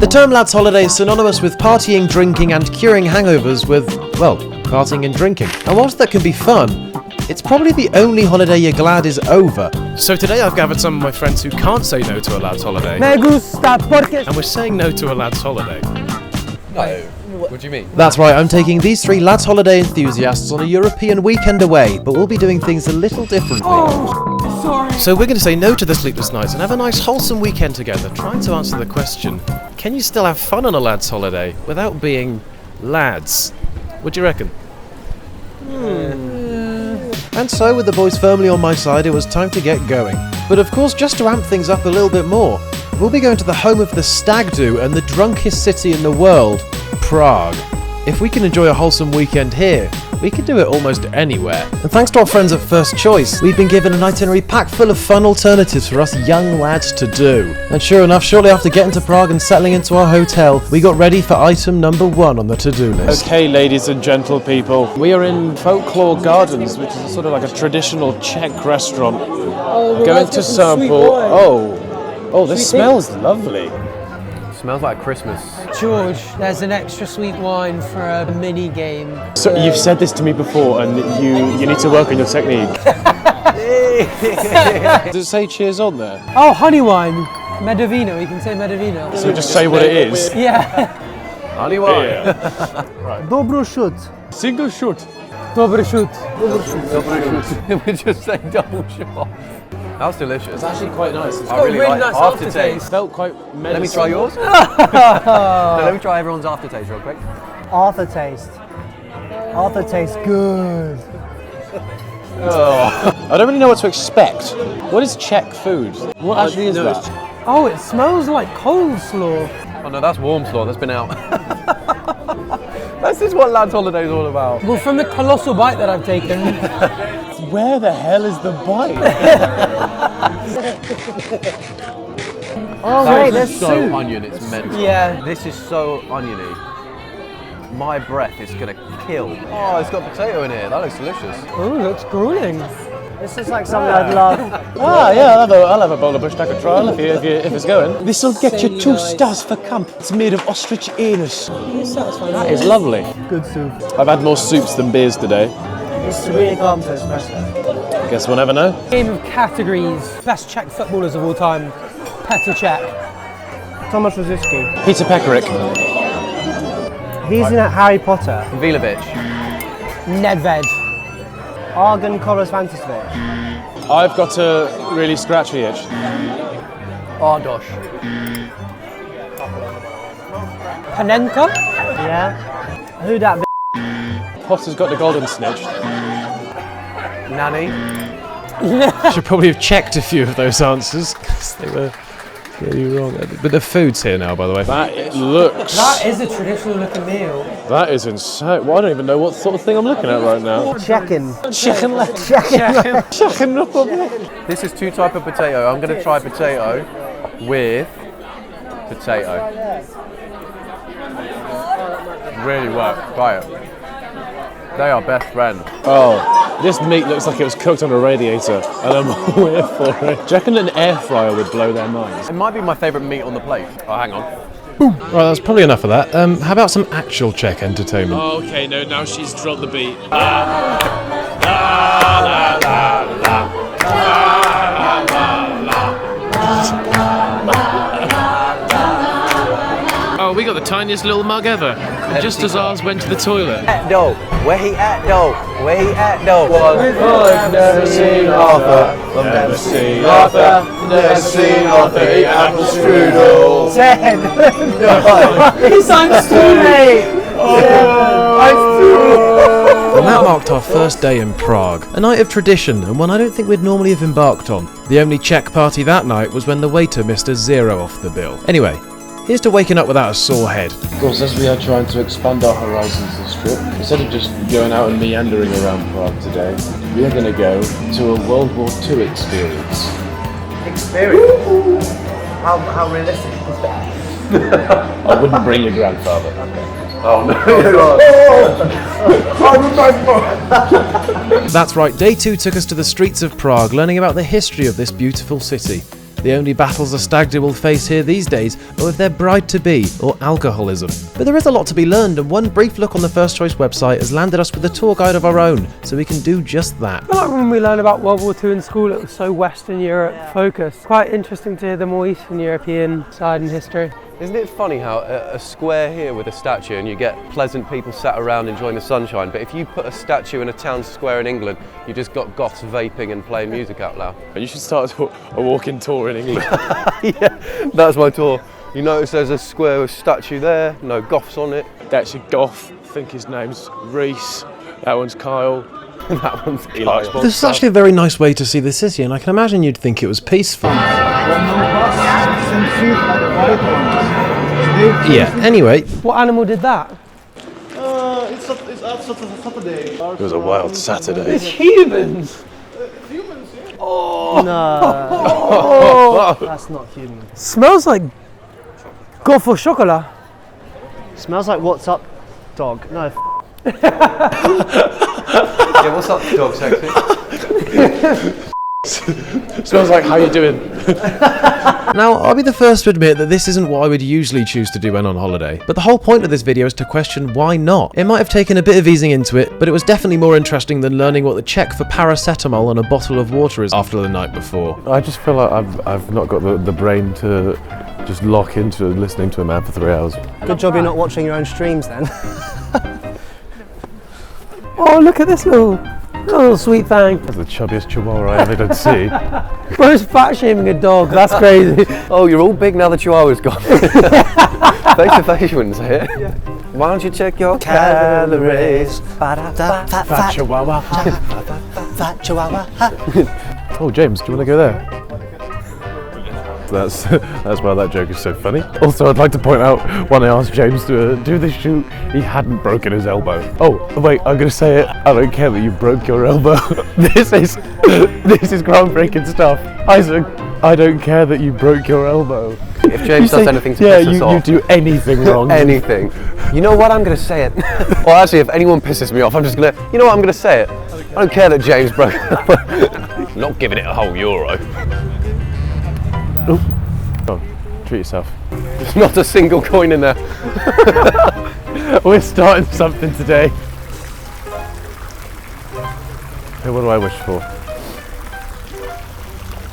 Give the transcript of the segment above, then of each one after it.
The term lads holiday is synonymous with partying, drinking and curing hangovers with, well, partying and drinking. And whilst that can be fun, it's probably the only holiday you're glad is over. So today I've gathered some of my friends who can't say no to a lad's holiday. Me gusta porque... And we're saying no to a lad's holiday. No. What do you mean? That's right, I'm taking these three lads holiday enthusiasts on a European weekend away, but we'll be doing things a little differently. Oh, sorry. So we're going to say no to the sleepless nights and have a nice wholesome weekend together, trying to answer the question, can you still have fun on a lad's holiday without being lads? What do you reckon? And so, with the boys firmly on my side, it was time to get going. But of course, just to amp things up a little bit more, we'll be going to the home of the stag do and the drunkest city in the world, Prague. If we can enjoy a wholesome weekend here, we can do it almost anywhere. And thanks to our friends at First Choice, we've been given an itinerary packed full of fun alternatives for us young lads to do. And sure enough, shortly after getting to Prague and settling into our hotel, we got ready for item number 1 on the to-do list. Okay, ladies and gentle people, we are in Folklore Gardens, which is sort of like a traditional Czech restaurant. Going to sample... Oh, this smells lovely. Smells like Christmas. George, there's an extra sweet wine for a mini game. So you've said this to me before, and you need to work on your technique. Does it say cheers on there? Oh, honey wine. Medovino, you can say Medovino. So just say what it is. Yeah. Honey wine. Yeah. Dobro shoot. Single shoot. Dobro shoot. We just say double shot. That was delicious. It's actually quite nice. I really like nice aftertaste. It felt quite menacing. Let me try yours. No, let me try everyone's aftertaste real quick. Aftertaste. Aftertaste good. I don't really know what to expect. What is Czech food? What actually is that? Oh, it smells like coleslaw. Oh no, that's warm slaw. That's been out. This is what lads' holiday is all about. Well, from the colossal bite that I've taken. Where the hell is the bite? Oh, That wait, is there's so soup. onion, it's mental. Yeah. This is so oniony. My breath is gonna kill. Oh, it's got potato in here. That looks delicious. Oh, looks grueling. This is like something I'd love. Yeah, I'll have a bowl of bush trial if it's going. This'll get you 2 stars for camp. It's made of ostrich anus. That is lovely. Good soup. I've had more soups than beers today. It's really calm to espresso. Guess we'll never know. Game of categories. Best Czech footballers of all time. Petr Cech. Tomáš Rosický. Peter Peckerick. He's in Harry Potter. Vilovic. Nedved. Argon Korosvantisvich. I've got a really scratchy itch. Ardosh. Panenka. Yeah. Who that? Potter's got the golden snitch. Nanny. Should probably have checked a few of those answers, because they were really wrong. But the food's here now, by the way. That looks... That is a traditional looking meal. That is insane. Well, I don't even know what sort of thing I'm looking at right now. Chicken. Chicken leg. Chicken republic. This is 2 types of potato. I'm gonna try potato with potato. Really works. Try it. They are best friends. Oh, this meat looks like it was cooked on a radiator, and I'm all here for it. Do you reckon an air fryer would blow their minds? It might be my favourite meat on the plate. Oh, hang on. Right, that's probably enough of that. How about some actual Czech entertainment? Oh, okay, no, now she's dropped the beat. Oh, we got the tiniest little mug ever. Just as ours went to the toilet. No, where he at though? Where he at though? I've never seen Arthur. I've never seen Arthur. Never seen Arthur eat apple strudel. 10. He sounds too late. And that marked our first day in Prague. A night of tradition, and one I don't think we'd normally have embarked on. The only Czech party that night was when the waiter missed a 0 off the bill. Anyway, here's to waking up without a sore head. Of course, as we are trying to expand our horizons this trip, instead of just going out and meandering around Prague today, we are going to go to a World War II experience. Experience? How realistic is that? I wouldn't bring your grandfather. Oh no. That's right, day 2 took us to the streets of Prague, learning about the history of this beautiful city. The only battles a stag do will face here these days are with their bride-to-be or alcoholism. But there is a lot to be learned, and one brief look on the First Choice website has landed us with a tour guide of our own, so we can do just that. I feel like when we learned about World War II in school, it was so Western Europe focused. Quite interesting to hear the more Eastern European side in history. Isn't it funny how a square here with a statue and you get pleasant people sat around enjoying the sunshine, but if you put a statue in a town square in England, you just got goths vaping and playing music out loud. You should start a walking tour in England. Yeah, that's my tour. You notice there's a square with statue there, no goths on it. That's a goth, I think his name's Reese. That one's Kyle. That one's He likes Kyle. This is actually a very nice way to see the city, and I can imagine you'd think it was peaceful. Yeah, anyway. What animal did that? It's Saturday. It was a wild Saturday. It's humans! No, that's not human. Smells like gaufre au chocolat. Smells like what's up, dog. No. Yeah, what's up, dog sexy? Smells like how you doing? Now, I'll be the first to admit that this isn't what I would usually choose to do when on holiday, but the whole point of this video is to question why not. It might have taken a bit of easing into it, but it was definitely more interesting than learning what the check for paracetamol on a bottle of water is after the night before. I just feel like I've not got the brain to just lock into listening to a man for 3 hours. Good job you're not watching your own streams then. Oh, look at this little sweet thing. That's the chubbiest chihuahua I ever did see. Bro's fat shaming a dog, that's crazy. Oh, you're all big now the chihuahua's gone. Face to face, you wouldn't say it. Yeah. Why don't you check your calories? Fat chihuahua. Fat chihuahua. Oh, James, do you want to go there? That's why that joke is so funny. Also, I'd like to point out, when I asked James to do this shoot, he hadn't broken his elbow. Oh, wait, I'm gonna say it. I don't care that you broke your elbow. This is groundbreaking stuff. Isaac, I don't care that you broke your elbow. If James does anything to piss us off. you do anything wrong. Anything. You know what, I'm gonna say it. Or actually, if anyone pisses me off, I'm just gonna, you know what, I'm gonna say it. I don't care that James broke it. Not giving it a whole euro. Oh, come on, treat yourself. There's not a single coin in there. We're starting something today. Hey, what do I wish for?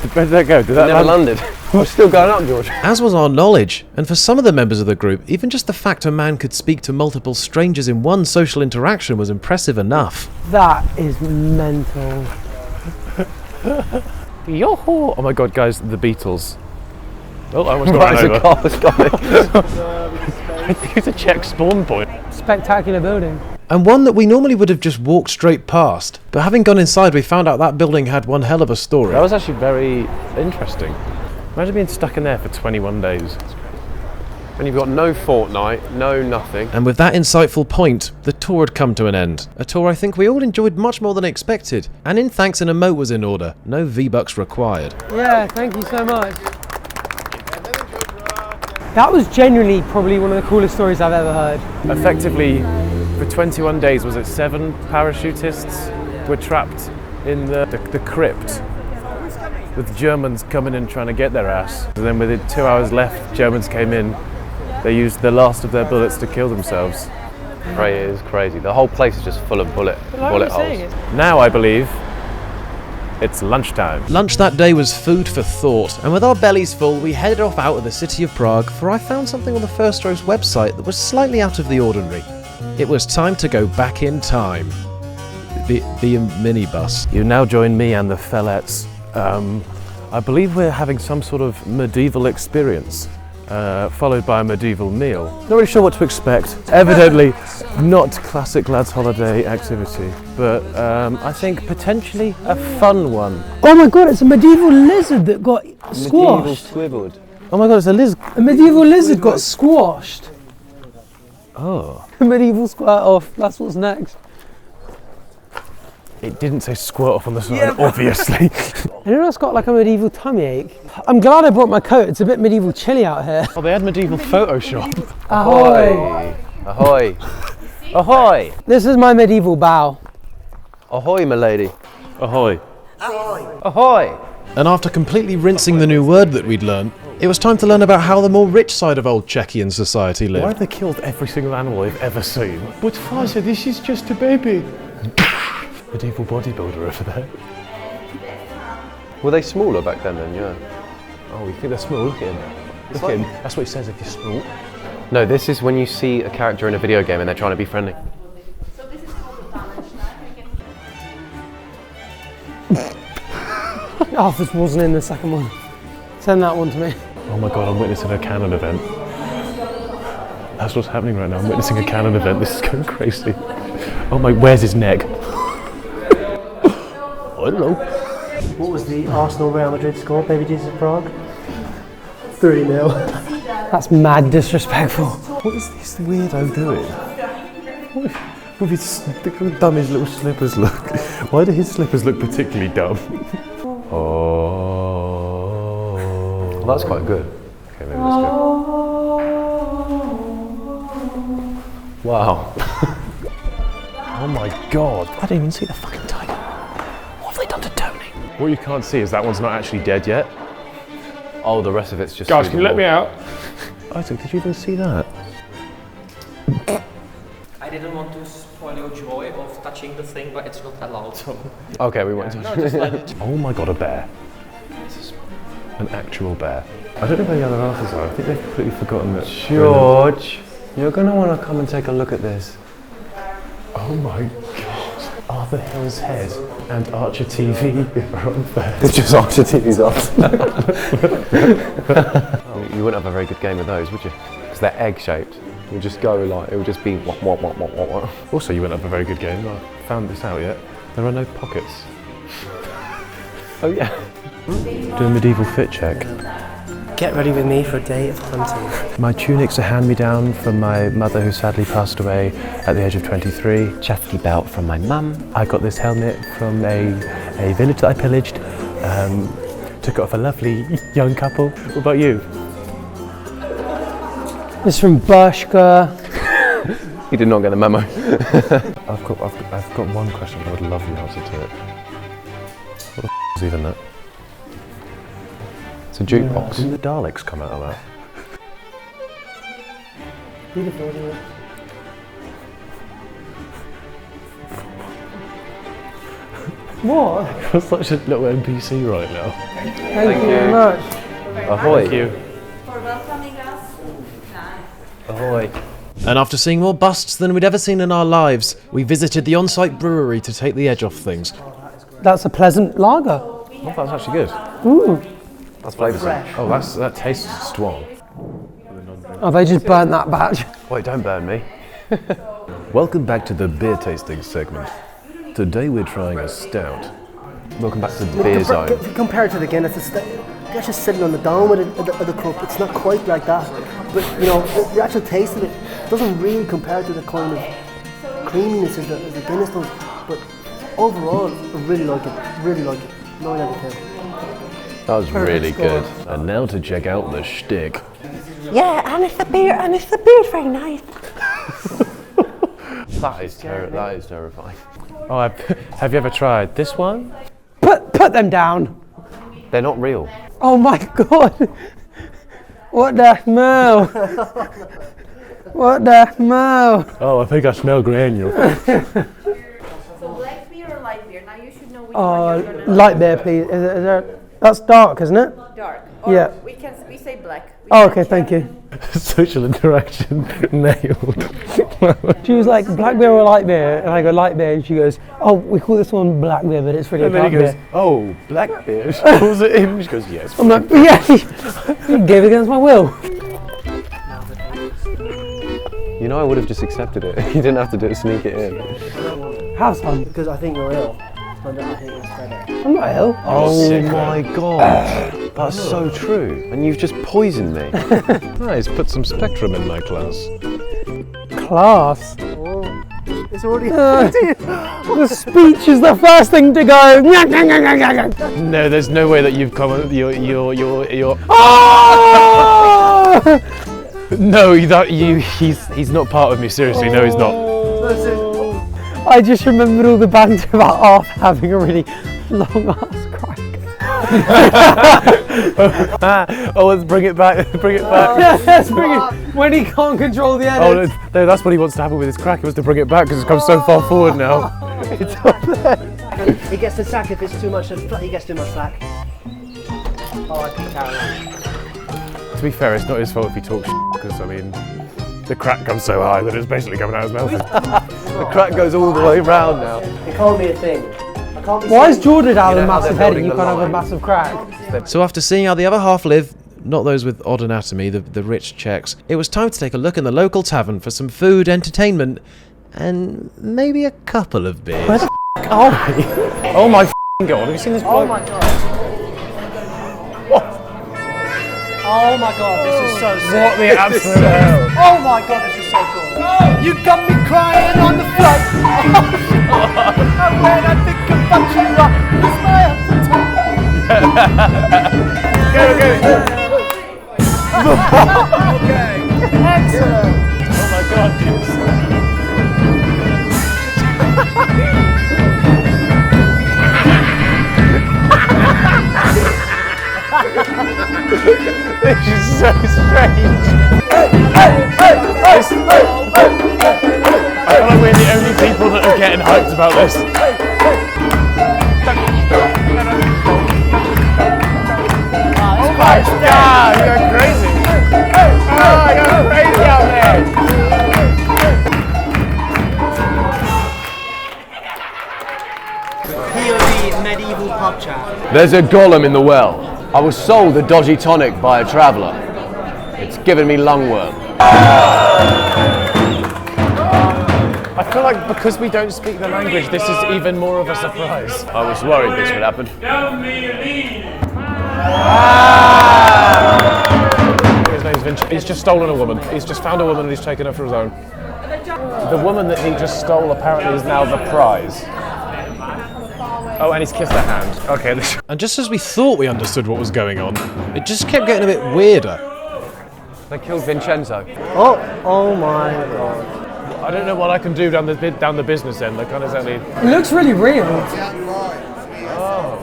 Where did that go? Did that Never land? landed. We're still going up, George. As was our knowledge, and for some of the members of the group, even just the fact a man could speak to multiple strangers in one social interaction was impressive enough. That is mental. Yo-ho! Oh my god, guys, the Beatles. Oh, I almost got Right, run as a over. car was coming. I think it's a Czech spawn point. Spectacular building. And one that we normally would have just walked straight past, but having gone inside we found out that building had one hell of a story. That was actually very interesting. Imagine being stuck in there for 21 days. And you've got no fortnight, no nothing. And with that insightful point, the tour had come to an end. A tour I think we all enjoyed much more than expected. And in thanks, an emote was in order. No V-Bucks required. Yeah, thank you so much. That was genuinely probably one of the coolest stories I've ever heard. Effectively, for 21 days, was it 7 parachutists were trapped in the crypt with Germans coming in trying to get their ass. And then within 2 hours left, Germans came in. They used the last of their bullets to kill themselves. It is crazy. The whole place is just full of bullet holes. Now I believe it's lunchtime. Lunch that day was food for thought, and with our bellies full, we headed off out of the city of Prague, for I found something on the First Choice website that was slightly out of the ordinary. It was time to go back in time. The minibus. You now join me and the fellettes. I believe we're having some sort of medieval experience, followed by a medieval meal. Not really sure what to expect. Evidently not classic lads holiday activity, but I think potentially a fun one. Oh my god, it's a medieval lizard that got squashed. Squivered. Oh my god, it's a lizard. A medieval lizard got squashed. Oh. A medieval squirt off, that's what's next. It didn't say squirt off on the side, obviously. Anyone else got like a medieval tummy ache? I'm glad I brought my coat, it's a bit medieval chilly out here. Oh, they had medieval Photoshop. Ahoy! Ahoy! Ahoy! This is my medieval bow. Ahoy, my lady. Ahoy. Ahoy! And after completely rinsing the new word that we'd learned, it was time to learn about how the more rich side of old Czechian society lived. Why have they killed every single animal they've ever seen? But Father, this is just a baby. Medieval bodybuilder over there. Were they smaller back then? Yeah. Oh, you think they're small? Look at him. Look at him. That's what he says if you're small. No, this is when you see a character in a video game and they're trying to be friendly. So this is called the balance. Arthur's wasn't in the second one. Send that one to me. Oh my god, I'm witnessing a canon event. That's what's happening right now. I'm witnessing a canon event. This is going crazy. Oh my, where's his neck? Oh, hello. What was the Arsenal Real Madrid score, Baby Jesus of Prague? 3-0. That's mad disrespectful. What is this weirdo doing? With his, look how dumb his little slippers look. Why do his slippers look particularly dumb? Oh. Well, that's quite good. Okay, maybe let's go. Wow. Oh my god. I didn't even see the fucking tiger. What have they done to Tony? What you can't see is that one's not actually dead yet. Oh, the rest of it's just. Guys, can you let me out? Isaac, did you even see that? I didn't want to spoil your joy of touching the thing, but it's not allowed. So. Okay, we won't touch it. Oh my god, a bear. An actual bear. I don't know where the other Arthurs are. I think they've completely forgotten that. George, you're going to want to come and take a look at this. Oh my god. Arthur Hill's head and ArthurTV are on there. It's just ArthurTV's off. You wouldn't have a very good game of those, would you? Because they're egg-shaped. You'd just go like, it would just be wah, wah, wah, wah, wah, wah. Also, you wouldn't have a very good game. I found this out yet. There are no pockets. Oh yeah. Do a medieval fit check. Get ready with me for a day of hunting. My tunic's a hand-me-down from my mother who sadly passed away at the age of 23. Chastity belt from my mum. I got this helmet from a village that I pillaged. Took it off a lovely young couple. What about you? This is from Bashka. You did not get the memo. I've got one question, but I would love the answer to it. What the is even that? It's a jukebox. Didn't the Daleks come out of that? Beautiful, isn't it? What? You're such a little NPC right now. Thank you very much. Ahoy. Thank you. For welcoming us. Ahoy. And after seeing more busts than we'd ever seen in our lives, we visited the on-site brewery to take the edge off things. That's a pleasant lager. Oh, that's actually good. Ooh. That's flavoursome. Oh, that tastes strong. Oh, they just burnt that batch. Wait, don't burn me. Welcome back to the beer tasting segment. Today we're trying a stout. Welcome back to the beer zone. Compared to the Guinness, you're just sitting on the dome of the cup. It's not quite like that. But, you know, the actual taste of it doesn't really compare to the kind of creaminess as the Guinness does. But overall, I really like it. Really like it. 9 out of 10. That was really good. And now to check out the shtick. Yeah, and it's the beer very nice. That is terrifying. Oh, have you ever tried this one? Put them down. They're not real. Oh my god. What the hell? What the hell? Oh, I think I smell granule. So black beer or light beer? Now you should know which one you're gonna. Light beer, please. Is there, that's dark, isn't it? Dark. Or Yeah. we say black. Oh, okay, thank you. Social interaction nailed. She was like, black beer or light beer? And I go, light beer. And she goes, oh, we call this one black beer, but it's really And then dark he goes, beer. oh, black beer. She calls it in. She goes, yes. I'm like, yeah, you gave it against my will. You know, I would have just accepted it. You didn't have to do it, sneak it in. Have some. Because I think you're ill. And I think it's better. I'm not ill. Oh my god. That's so true. And you've just poisoned me. Nice, put some spectrum in my class. Class. Oh, it's already. The speech is the first thing to go. No, there's no way that you've come. You're. Oh! No, he's not part of me. Seriously, no, he's not. I just remembered all the banter about Arthur having a really long ass crack. Oh, let's bring it back. Bring it back. Let's bring it when he can't control the edit. Oh, no, that's what he wants to happen with his crack. He wants to bring it back because it's come so far forward now. It's up there. He gets the sack if it's too much. He gets too much slack. Oh, I think that. To be fair, it's not his fault if he talks because I mean, the crack comes so high that it's basically coming out of his mouth. The crack goes all the way round now. It can't be a thing. Why is Jordan have a massive head and you building can't the have a line. massive crack? So after seeing how the other half live, not those with odd anatomy, the rich Czechs, it was time to take a look in the local tavern for some food, entertainment, and maybe a couple of beers. Where the f*** are we? Oh my f***ing god, have you seen this bloke? Oh my god. Oh my god, this is so sick. What the absolute hell? Oh my god, this is so cool. You got me crying on the floor. And when I think about you, I Go. Okay. Excellent. Oh my god, yes. This is so strange. I feel like we're the only people that are getting hyped about this. Oh my god, you're going crazy. Oh, you're going crazy out there. POV medieval pub chat. There's a golem in the well. I was sold a dodgy tonic by a traveller. It's given me lungworm. I feel like because we don't speak the language, this is even more of a surprise. I was worried this would happen. His name's Vince. He's just stolen a woman. He's just found a woman and he's taken her for his own. The woman that he just stole apparently is now the prize. Oh, and he's kissed her hand. Okay. And just as we thought we understood what was going on, it just kept getting a bit weirder. They killed Vincenzo. Oh my god. I don't know what I can do down the business end. I can't exactly. It looks really real. Oh,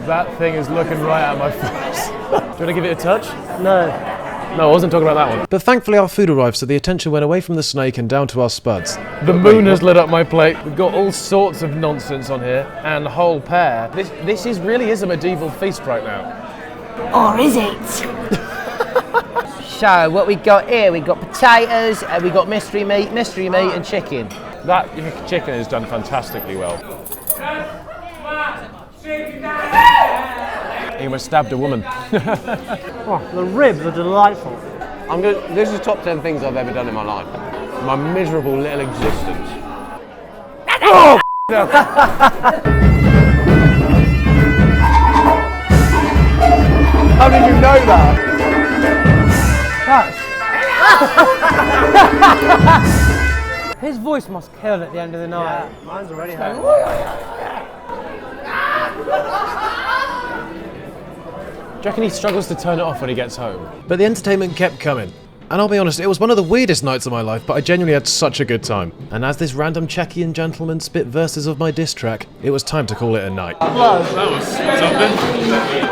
that thing is looking right at my face. Do you want to give it a touch? No. No, I wasn't talking about that one. But thankfully our food arrived, so the attention went away from the snake and down to our spuds. The moon has lit up my plate. We've got all sorts of nonsense on here, and a whole pair. This really is a medieval feast right now. Or is it? So what we got here, we got potatoes, and we got mystery meat and chicken. That chicken is done fantastically well. He almost stabbed a woman. Oh, the ribs are delightful. This is top 10 things I've ever done in my life. My miserable little existence. Oh! How did you know that? His voice must kill at the end of the night. Yeah, mine's already hurt. Do you reckon he struggles to turn it off when he gets home? But the entertainment kept coming. And I'll be honest, it was one of the weirdest nights of my life, but I genuinely had such a good time. And as this random Czechian gentleman spit verses of my diss track, it was time to call it a night. That was something.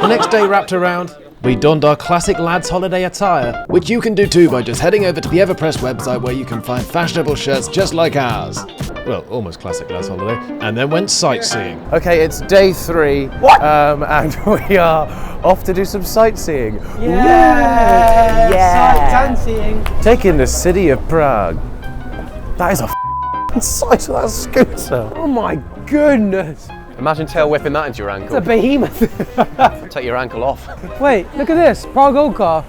The next day wrapped around, we donned our classic lads holiday attire, which you can do too by just heading over to the Everpress website where you can find fashionable shirts just like ours. Well, almost classic lads holiday. And then went sightseeing. Okay, it's day 3. And we are off to do some sightseeing. Yeah! Sightseeing. Taking the city of Prague. That is a f***ing sight of that scooter. Oh my goodness. Imagine tail whipping that into your It's a ankle. behemoth. Take your ankle off. Wait, look at this. Prague old car.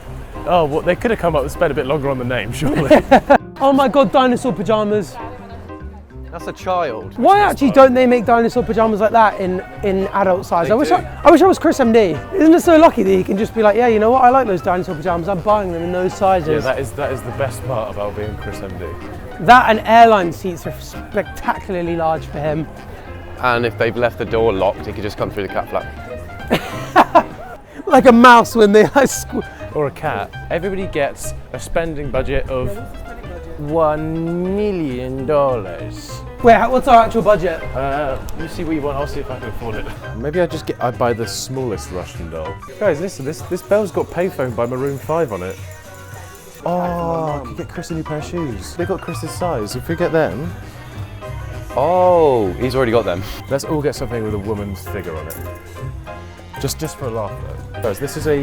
Oh, well, they could have come up and spent a bit longer on the name, surely. Oh my god, dinosaur pajamas. That's a child. Why actually don't they make dinosaur pajamas like that in adult size? They I wish do. I wish I was Chris MD. Isn't it so lucky that you can just be like, yeah, you know what? I like those dinosaur pajamas. I'm buying them in those sizes. Yeah, that is the best part about being Chris MD. That and airline seats are spectacularly large for him. And if they've left the door locked, he could just come through the cat flap. Like a mouse when they Or a cat. Everybody gets a spending budget of $1 million. Wait, what's our actual budget? You see what you want, I'll see if I can afford it. Maybe I buy the smallest Russian doll. Guys, listen, this bell's got payphone by Maroon 5 on it. Oh, I could get Chris a new pair of shoes. They got Chris's size. If we get them... Oh, he's already got them. Let's all get something with a woman's figure on it. Just for a laugh, though. Guys, this is a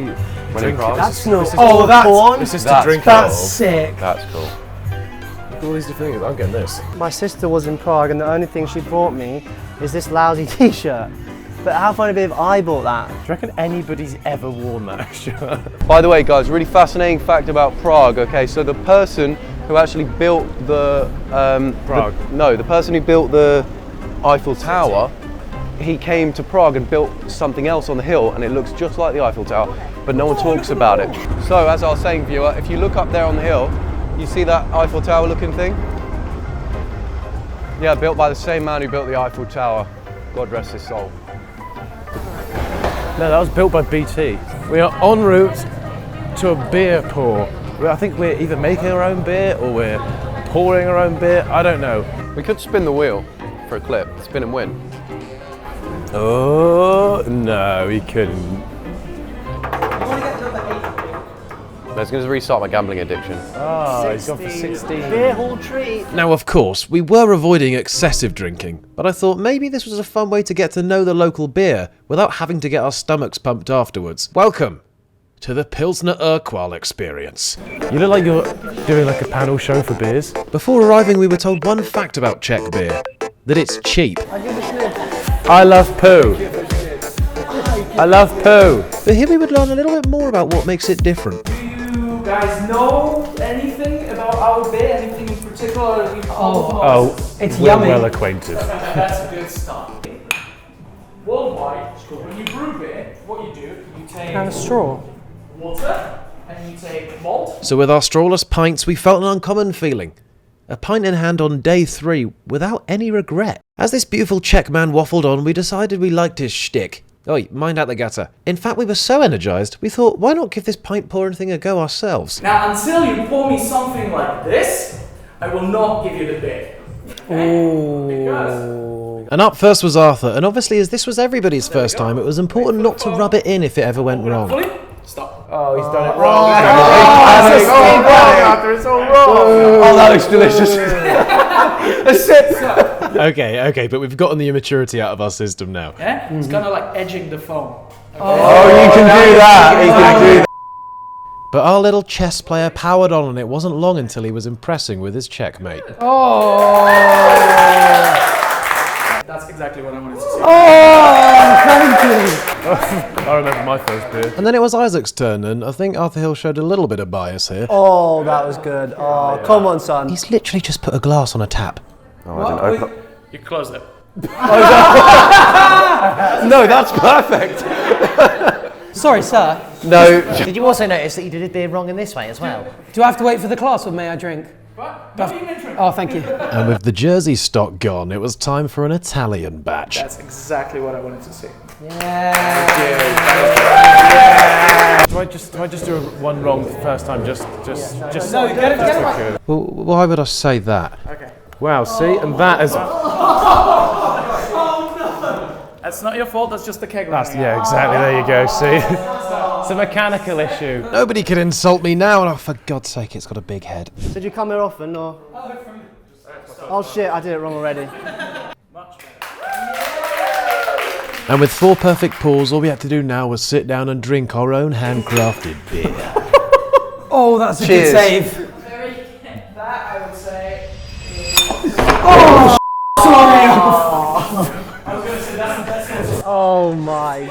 drink. That's no. Oh, that's. This is to drink out of. That's sick. That's cool. Look at all these different things. I'm getting this. My sister was in Prague and the only thing she brought me is this lousy t-shirt. But how funny would it be if I bought that? Do you reckon anybody's ever worn that shirt? By the way, guys, really fascinating fact about Prague. Okay, so the person who actually built the Prague. the person who built the Eiffel Tower, he came to Prague and built something else on the hill, and it looks just like the Eiffel Tower, but no one talks about it. So, as I was saying, viewer, if you look up there on the hill, you see that Eiffel Tower looking thing? Yeah, built by the same man who built the Eiffel Tower. God rest his soul. No, that was built by BT. We are en route to a beer pour. I think we're either making our own beer or we're pouring our own beer. I don't know. We could spin the wheel for a clip, spin and win. Oh, no, we couldn't. I was going to restart my gambling addiction. Oh, he's gone for 16. Beer hall treat. Now, of course, we were avoiding excessive drinking, but I thought maybe this was a fun way to get to know the local beer without having to get our stomachs pumped afterwards. Welcome to the Pilsner Urquell experience. You look like you're doing like a panel show for beers. Before arriving, we were told one fact about Czech beer, that it's cheap. I love poo. I love poo. But here we would learn a little bit more about what makes it different. Do you guys know anything about our beer? Anything in particular? Oh, It's we're yummy. well acquainted. That's a good start. Worldwide, when you brew beer, what you do, you take And a straw. water and you take malt. So with our strawless pints, we felt an uncommon feeling. A pint in hand on day 3 without any regret. As this beautiful Czech man waffled on, we decided we liked his shtick. Oi, mind out the gutter. In fact, we were so energised, we thought, why not give this pint pouring thing a go ourselves? Now, until you pour me something like this, I will not give you the beer. Because And up first was Arthur, and obviously as this was everybody's first time, it was important not to rub it in if it ever went wrong. stop. Oh, he's done it wrong. It's all wrong. Oh, that looks delicious. A sip. Okay, but we've gotten the immaturity out of our system now. Yeah? It's kind of like edging the foam. Oh, you can do that. You can do that. But our little chess player powered on, and it wasn't long until he was impressing with his checkmate. That's exactly what I wanted to say. I remember my first beer. And then it was Isaac's turn, and I think Arthur Hill showed a little bit of bias here. Oh, that was good. Oh, come on, son. He's literally just put a glass on a tap. You closed it. No, that's perfect. Sorry, sir. No. Did you also notice that you did it beer wrong in this way as well? Do I have to wait for the class or may I drink? What? No, you can drink. Oh, thank you. And with the Jersey stock gone, it was time for an Italian batch. That's exactly what I wanted to see. Do I just do one wrong the first time? Just No, get it right. Well, why would I say that? Okay. Wow, see, and that is. That's not your fault, that's just the keg. Yeah, exactly. There you go. See, it's a mechanical issue. Nobody can insult me now, and oh, for God's sake, it's got a big head. Did you come here often, or? Oh shit, I did it wrong already. And with 4 perfect pours, all we had to do now was sit down and drink our own handcrafted beer. Oh, that's a Cheers. good save. That I would say is... Oh, sorry. I was going to say that's the best one. Oh my.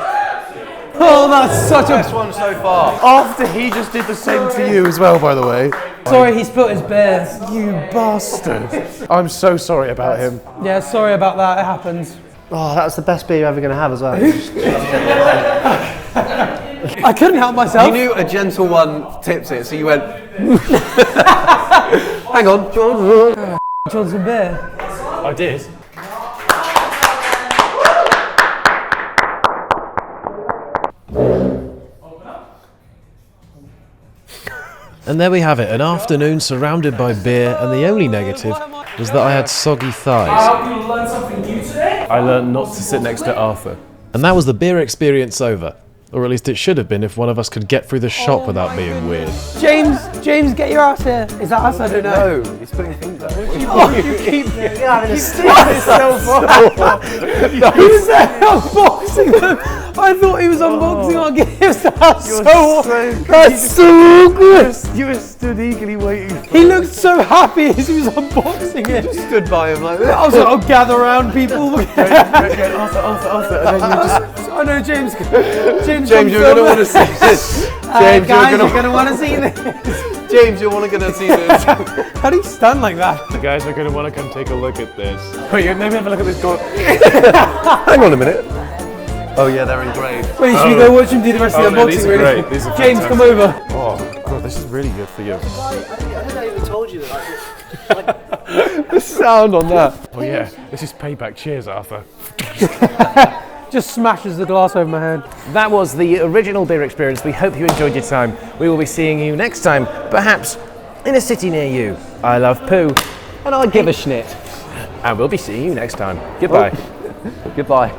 Oh, that's such a... Best one so far. After he just did the same to you as well, by the way. Sorry, he spilled his beer. You bastard. I'm so sorry about him. Yeah, sorry about that. It happens. Oh, that's the best beer you're ever going to have as well. I couldn't help myself. You knew a gentle one tips it, so you went. Hang on, John. Do you want some beer? I did. And there we have it, an afternoon surrounded by beer, and the only negative, was that I had soggy I thighs. hope you learned something new today. I learned not to sit next to Arthur. And that was the beer experience over. Or at least it should have been if one of us could get through the shop without being weird. James, get your ass here. Is that us? I don't know. No, he's putting things out. You keep having a stick. He was there unboxing them. I thought he was unboxing our gifts. That's so good. You were stood eagerly waiting. He looked so happy as he was unboxing it. Stood by him like this. I was like, I'll gather around people. Arthur. And then you just... I know James, James, you're going to want to see this. James, guys, you're going to want to see this. James, you're going to see this. How do you stand like that? The guys are going to want to come take a look at this. Wait, maybe have a look at this door. Hang on a minute. Oh yeah, they're engraved. Wait, should we go watch him do the rest of the unboxing? These are really? great. These are James, fantastic. come over. Oh, God, this is really good for you. I think I even told you that. The sound on that. Oh yeah, this is payback. Cheers, Arthur. Just smashes the glass over my head. That was the original beer experience. We hope you enjoyed your time. We will be seeing you next time, perhaps in a city near you. I love poo, and I give a schnit. And we'll be seeing you next time. Goodbye. Goodbye.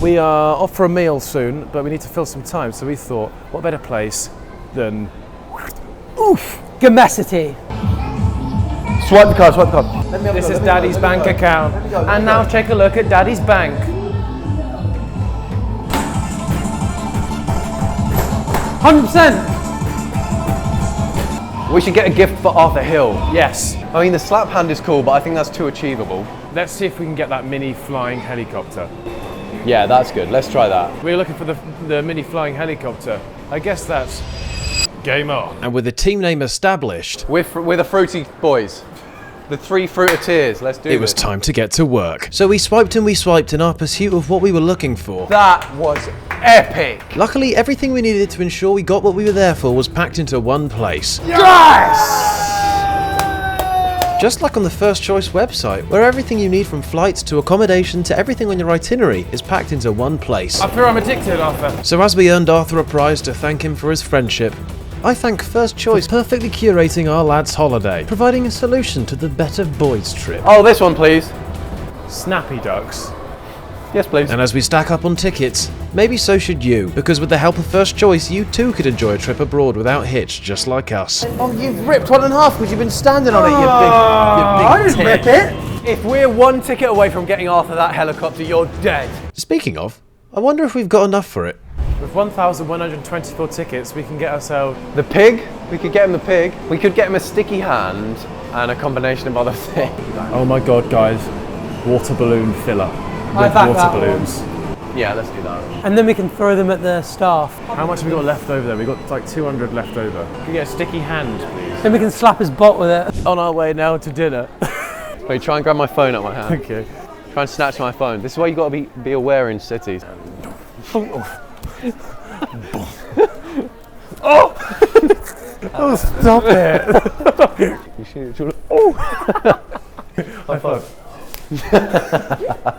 We are off for a meal soon, but we need to fill some time, so we thought, what better place than... Gamacity. Swipe the card. This is Daddy's bank account. And now take a look at Daddy's bank. 100%. We should get a gift for Arthur Hill. Yes. I mean, the slap hand is cool, but I think that's too achievable. Let's see if we can get that mini flying helicopter. Yeah, that's good. Let's try that. We're looking for the mini flying helicopter. I guess that's game on. And with the team name established, We're the Fruity Boys. The 3 Fruiteers. Let's do it was time to get to work. So we swiped and we swiped in our pursuit of what we were looking for. That was epic. Luckily, everything we needed to ensure we got what we were there for was packed into one place. Just like on the First Choice website, where everything you need from flights to accommodation to everything on your itinerary is packed into one place. I fear I'm addicted, Arthur. So as we earned Arthur a prize to thank him for his friendship, I thank First Choice for perfectly curating our lad's holiday, providing a solution to the better boys trip. Oh, this one, please. Snappy ducks. Yes, please. And as we stack up on tickets, maybe so should you, because with the help of First Choice, you too could enjoy a trip abroad without hitch, just like us. Oh, you've ripped one in half because you've been standing on it, you I big didn't rip it. If we're one ticket away from getting Arthur that helicopter, you're dead. Speaking of, I wonder if we've got enough for it. With 1,124 tickets, we can get ourselves... The pig? We could get him the pig. We could get him a sticky hand and a combination of other things. Oh my God, guys. Water balloon filler. I With back water that balloons. Yeah, let's do that. And then we can throw them at the staff. How much have we got left over there? We've got like 200 left over. Can we get a sticky hand, please? Then we can slap his butt with it. On our way now to dinner. Wait, try and grab my phone out of my hand. Okay. Try and snatch my phone. This is why you got to be aware in cities. Oh, stop it! You should. Oh! High five.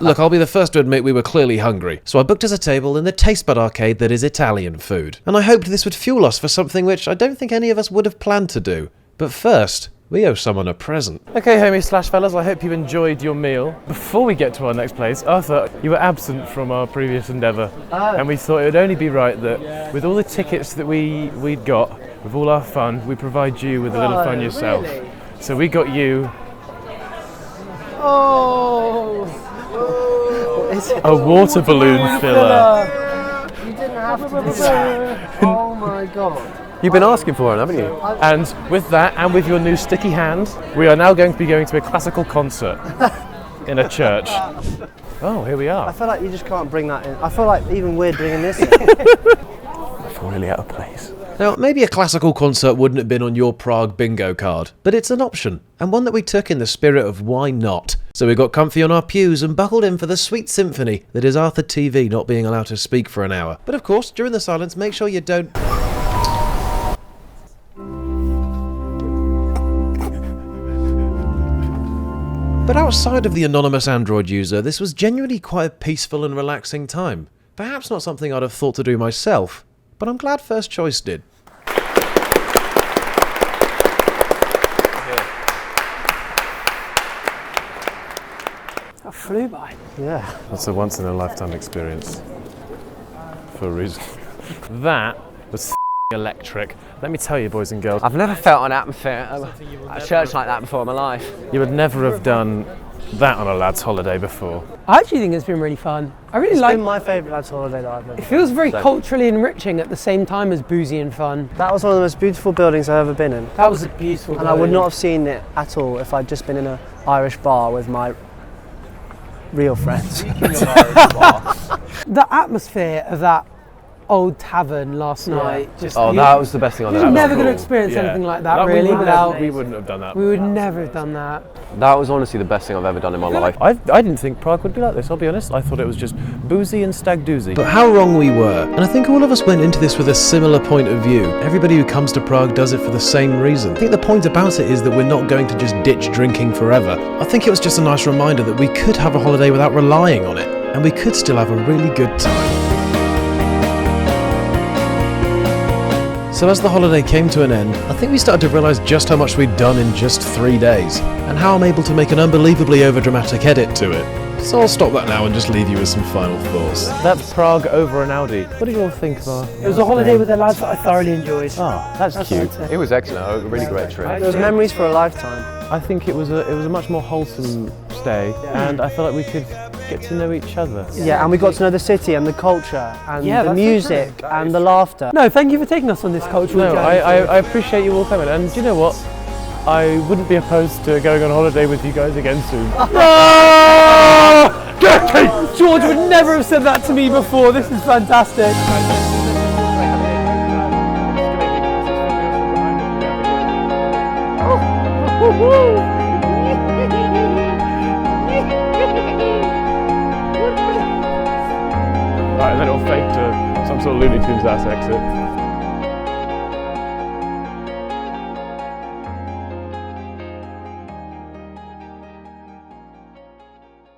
Look, I'll be the first to admit we were clearly hungry, so I booked us a table in the taste bud arcade that is Italian food. And I hoped this would fuel us for something which I don't think any of us would have planned to do. But first, we owe someone a present. Okay, homies slash fellas, I hope you enjoyed your meal. Before we get to our next place, Arthur, you were absent from our previous endeavour. And we thought it would only be right that with all the tickets that we'd got, with all our fun, we provide you with a little fun yourself. Really? So we got you a water balloon filler. You didn't have to do that. Oh my God. You've been asking for it, haven't you? And with that, and with your new sticky hand, we are now going to be going to a classical concert in a church. Oh, here we I are. feel like you just can't bring that in. I feel like even weird bringing this in. I feel really out of place. Now, maybe a classical concert wouldn't have been on your Prague bingo card, but it's an option, and one that we took in the spirit of why not. So we got comfy on our pews and buckled in for the sweet symphony that is ArthurTV not being allowed to speak for an hour. But of course, during the silence, make sure you don't... But outside of the anonymous Android user, this was genuinely quite a peaceful and relaxing time. Perhaps not something I'd have thought to do myself, but I'm glad First Choice did. flew by. Yeah. That's a once in a lifetime experience. For a reason. That was electric. Let me tell you, boys and girls, I've never felt an atmosphere at a church like that before in my life. you would never have done that on a lad's holiday before. I actually think it's been really fun. I really It's like. been my favourite lads holiday that I've ever. It feels very culturally enriching at the same time as boozy and fun. That was one of the most beautiful buildings I've ever been in. That was a beautiful. And I would not have seen it at all if I'd just been in an Irish bar with my real friends. The atmosphere of that old tavern last night. Just That was the best thing on You're that. never going to experience anything like that, really, without. We wouldn't have done that. We would never have done that. That was honestly the best thing I've ever done in my life. I didn't think Prague would be like this, I'll be honest. I thought it was just boozy and stag doozy. But how wrong we were. And I think all of us went into this with a similar point of view. Everybody who comes to Prague does it for the same reason. I think the point about it is that we're not going to just ditch drinking forever. I think it was just a nice reminder that we could have a holiday without relying on it, and we could still have a really good time. So as the holiday came to an end, I think we started to realise just how much we'd done in just 3 days, and how I'm able to make an unbelievably overdramatic edit to it. So I'll stop that now and just leave you with some final thoughts. That's Prague over an Audi. What do you all think of our... It was a holiday with the lads that I thoroughly enjoyed. Oh, that's cute. It was excellent, a really great trip. Those memories for a lifetime. I think it was a much more wholesome stay, and I feel like we could get to know each other. Yeah, and we got to know the city and the culture and Yeah, the that's music and the laughter. No, thank you for taking us on this cultural No, journey. I appreciate you all coming, and do you know what? I wouldn't be opposed to going on holiday with you guys again soon. George would never have said that to me before. This is fantastic. Right, and then it'll fade to some sort of Looney Tunes ass exit.